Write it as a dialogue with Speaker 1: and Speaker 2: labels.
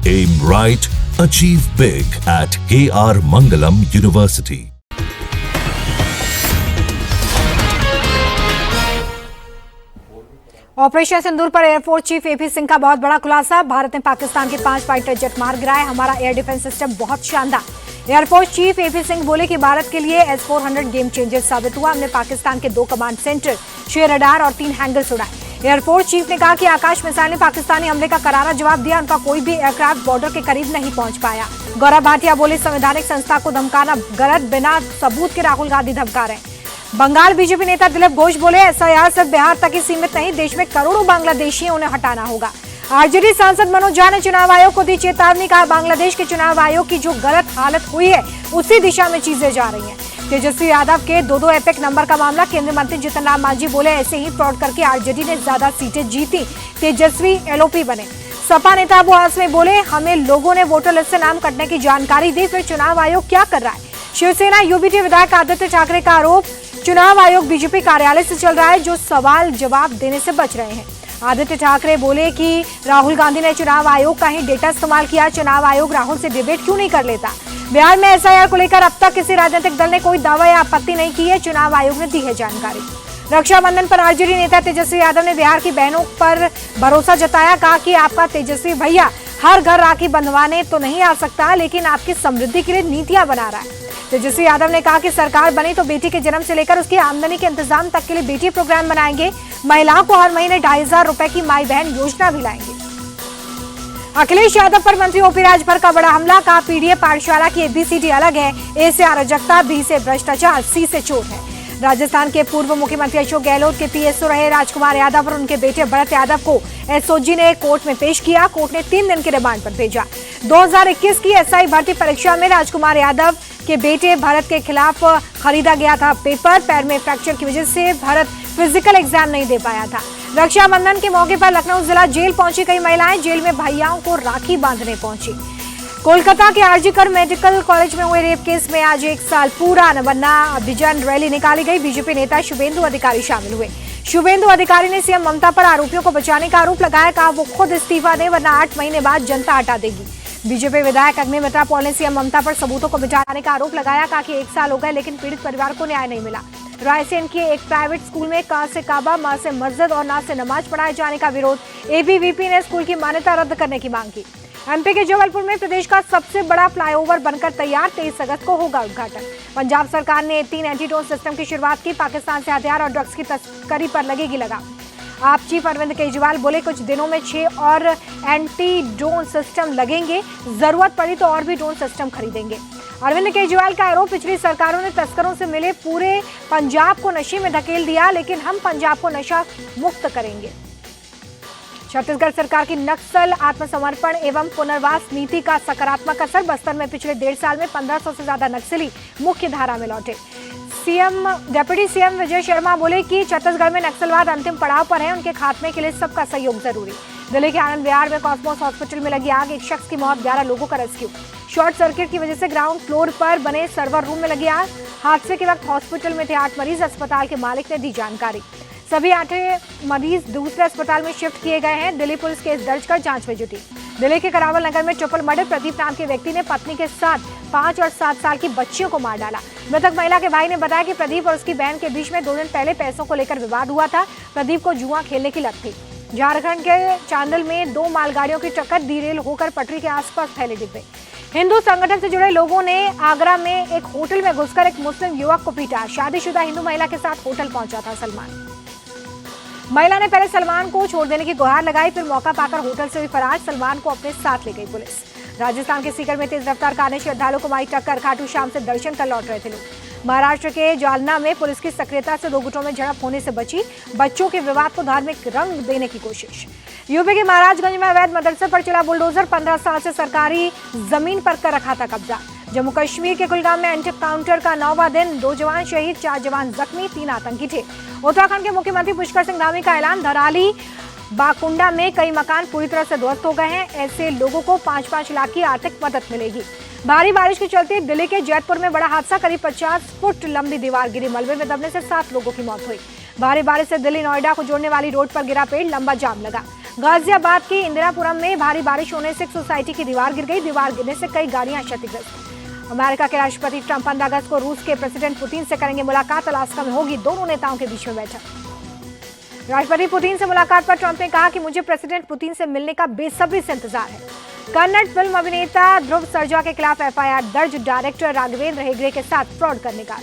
Speaker 1: Aim right, achieve big at KR Mangalam University.
Speaker 2: Operation Sindoor पर air force chief AP Singh का बहुत बड़ा खुलासा। भारत ने पाकिस्तान के 5 फाइटर जेट मार गिराए। हमारा एयर डिफेंस सिस्टम बहुत शानदार। एयरफोर्स चीफ एपी सिंह बोले कि भारत के लिए S-400 गेम चेंजर साबित हुआ। हमने पाकिस्तान के 2 कमांड सेंटर, 6 रडार और 3 हैंगर्स उड़ाए। एयरफोर्स चीफ ने कहा कि आकाश मिसाइल ने पाकिस्तानी हमले का करारा जवाब दिया। उनका कोई भी एयरक्राफ्ट बॉर्डर के करीब नहीं पहुंच पाया। गौरव भाटिया बोले, संवैधानिक संस्था को धमकाना गलत, बिना सबूत के राहुल गांधी धमका रहे हैं। बंगाल बीजेपी नेता दिलीप घोष बोले, SIR सिर्फ बिहार तक ही सीमित नहीं, देश में करोड़ों बांग्लादेशी हैं, उन्हें हटाना होगा। आरजेडी सांसद मनोज झा ने चुनाव आयोग को दी चेतावनी। कहा, बांग्लादेश के चुनाव आयोग की जो गलत हालत हुई है उसी दिशा में चीजें जा रही हैं। तेजस्वी यादव के 2-2 एपिक नंबर का मामला, केंद्रीय मंत्री जीतन राम मांझी बोले, ऐसे ही फ्रॉड करके आरजेडी ने ज्यादा सीटें जीती, तेजस्वी LOP बने। सपा नेता अबू आसमी बोले, हमें लोगों ने वोटर लिस्ट से नाम कटने की जानकारी दी, फिर चुनाव आयोग क्या कर रहा है। शिवसेना UBT विधायक आदित्य ठाकरे का आरोप, चुनाव आयोग बीजेपी कार्यालय से चल रहा है, जो सवाल जवाब देने से बच रहे हैं। आदित्य ठाकरे बोले कि राहुल गांधी ने चुनाव आयोग का ही डेटा इस्तेमाल किया। चुनाव आयोग राहुल से डिबेट क्यों नहीं कर लेता। बिहार में SIR को लेकर अब तक किसी राजनीतिक दल ने कोई दावा या आपत्ति नहीं की है, चुनाव आयोग ने दी है जानकारी। रक्षाबंधन पर आरजेडी नेता तेजस्वी यादव ने बिहार की बहनों पर भरोसा जताया। कहा कि आपका तेजस्वी भैया हर घर राखी बंधवाने तो नहीं आ सकता, लेकिन आपकी समृद्धि के लिए नीतियां बना रहा है। तेजस्वी यादव ने कहा कि सरकार बनी तो बेटी के जन्म से लेकर उसकी आमदनी के इंतजाम तक के लिए बेटी प्रोग्राम बनाएंगे। महिलाओं को हर महीने 2,500 रुपए की माई बहन योजना भी लाएंगे। अखिलेश यादव पर मंत्री OP राजभर का बड़ा हमला। कहा, पीडीए पाठशाला की ABCD अलग है, A से अराजकता, B से भ्रष्टाचार, C से चोर है। राजस्थान के पूर्व मुख्यमंत्री अशोक गहलोत के PSO रहे राजकुमार यादव और उनके बेटे भरत यादव को SOG ने कोर्ट में पेश किया। कोर्ट ने 3 दिन के रिमांड पर भेजा। 2021 की SI भर्ती परीक्षा में राजकुमार यादव के बेटे भरत के खिलाफ खरीदा गया था पेपर। पैर में फ्रैक्चर की वजह से भरत फिजिकल एग्जाम नहीं दे पाया था। रक्षाबंधन के मौके पर लखनऊ जिला जेल पहुंची कई महिलाएं, जेल में भैयाओं को राखी बांधने पहुंची। कोलकाता के RG मेडिकल कॉलेज में हुए रेप केस में आज 1 साल पूरा। नवन्ना अभियान रैली निकाली गई। बीजेपी नेता शुभेंदु अधिकारी शामिल हुए। शुभेंदु अधिकारी ने CM ममता पर आरोपियों को बचाने का आरोप लगाया। कहा, वो खुद इस्तीफा दें वरना 8 महीने बाद जनता हटा देगी। बीजेपी विधायक अग्निमित्रा पॉल ने CM ममता पर सबूतों को मिटाने का आरोप लगाया। कहा कि 1 साल हो गए लेकिन पीड़ित परिवार को न्याय नहीं मिला। रायसेन के एक प्राइवेट स्कूल में का से काबा, मा से मस्जिद और ना से नमाज पढ़ाए जाने का विरोध। ABVP ने स्कूल की मान्यता रद्द करने की मांग की। MP के जबलपुर में प्रदेश का सबसे बड़ा फ्लाईओवर बनकर तैयार, 23 अगस्त को होगा उद्घाटन। पंजाब सरकार ने 3 एंटी ड्रोन सिस्टम की शुरुआत की। पाकिस्तान से हथियार और ड्रग्स की तस्करी पर लगेगी लगाम। आप चीफ अरविंद केजरीवाल बोले, कुछ दिनों में 6 और एंटी ड्रोन सिस्टम लगेंगे, जरूरत पड़ी तो और भी ड्रोन सिस्टम खरीदेंगे। अरविंद केजरीवाल का आरोप, पिछली सरकारों ने तस्करों से मिले पूरे पंजाब को नशे में धकेल दिया, लेकिन हम पंजाब को नशा मुक्त करेंगे। छत्तीसगढ़ सरकार की नक्सल आत्मसमर्पण एवं पुनर्वास नीति का सकारात्मक असर। बस्तर में पिछले 1.5 साल में 1500 से ज्यादा नक्सली मुख्य धारा में लौटे। डिप्टी सीएम विजय शर्मा बोले कि छत्तीसगढ़ में नक्सलवाद अंतिम पड़ाव पर है, उनके खात्मे के लिए सबका सहयोग जरूरी। दिल्ली के आनंद विहार में कॉस्मोस हॉस्पिटल में लगी आग, 1 शख्स की मौत, 11 लोगों का रेस्क्यू। शॉर्ट सर्किट की वजह से ग्राउंड फ्लोर पर बने सर्वर रूम में लगी आग। हादसे के वक्त हॉस्पिटल में थे 8 मरीज, अस्पताल के मालिक ने दी जानकारी। सभी 8 मरीज दूसरे अस्पताल में शिफ्ट किए गए हैं। दिल्ली पुलिस केस दर्ज कर जांच में जुटी। दिल्ली के करावल नगर में ट्रिपल मर्डर। प्रदीप नाम के व्यक्ति ने पत्नी के साथ 5 और 7 साल की बच्चियों को मार डाला। मृतक महिला के भाई ने बताया कि प्रदीप और उसकी बहन के बीच में 2 दिन पहले पैसों को लेकर विवाद हुआ था। प्रदीप को जुआ खेलने की लत थी। झारखंड के चांदल में 2 मालगाड़ियों की टक्कर, डीरेल होकर पटरी के आसपास फैले डिब्बे। हिंदू संगठन से जुड़े लोगों ने आगरा में एक होटल में घुसकर एक मुस्लिम युवक को पीटा। शादीशुदा हिंदू महिला के साथ होटल पहुंचा था सलमान। महिला ने पहले सलमान को छोड़ देने की गुहार लगाई, फिर मौका पाकर होटल से हुई फरार। सलमान को अपने साथ ले गई पुलिस। राजस्थान के सीकर में तेज रफ्तार कार ने श्रद्धालुओं को मारी टक्कर, खाटू श्याम से दर्शन कर लौट रहे थे लोग। महाराष्ट्र के जालना में पुलिस की सक्रियता से 2 गुटों में झड़प होने से बची। बच्चों के विवाद को धार्मिक रंग देने की कोशिश। यूपी के महाराजगंज में अवैध मदरसे पर चला बुलडोजर, 15 साल से सरकारी जमीन पर कर रखा था कब्जा। जम्मू कश्मीर के कुलगाम में एनकाउंटर का 9वां दिन, 2 जवान शहीद, 4 जवान जख्मी, 3 आतंकी थे। उत्तराखंड के मुख्यमंत्री पुष्कर सिंह धामी का ऐलान, धराली बाकुंडा में कई मकान पूरी तरह से ध्वस्त हो गए हैं। ऐसे लोगों को 5-5 लाख की आर्थिक मदद मिलेगी। भारी बारिश के चलते दिल्ली के जैतपुर में बड़ा हादसा, करीब 50 फुट लंबी दीवार गिरी, मलबे में दबने से 7 लोगों की मौत हुई। भारी बारिश से दिल्ली नोएडा को जोड़ने वाली रोड पर गिरा पेड़, लंबा जाम लगा। गाजियाबाद के इंदिरापुरम में भारी बारिश होने से एक सोसाइटी की दीवार गिर गई। दीवार गिरने से कई गाड़ियां क्षतिग्रस्त। अमेरिका के राष्ट्रपति ट्रंप 15 अगस्त को रूस के प्रेसिडेंट पुतिन से करेंगे मुलाकात। अलास्का में होगी दोनों नेताओं के बीच में बैठक। राष्ट्रपति पुतिन से मुलाकात पर ट्रंप ने कहा कि मुझे प्रेसिडेंट पुतिन से मिलने का बेसब्री से इंतजार है। कन्नड़ फिल्म अभिनेता ध्रुव सर्जा के खिलाफ एफआईआर दर्ज। डायरेक्टर राघवेंद्र हेगड़े के साथ फ्रॉड करने का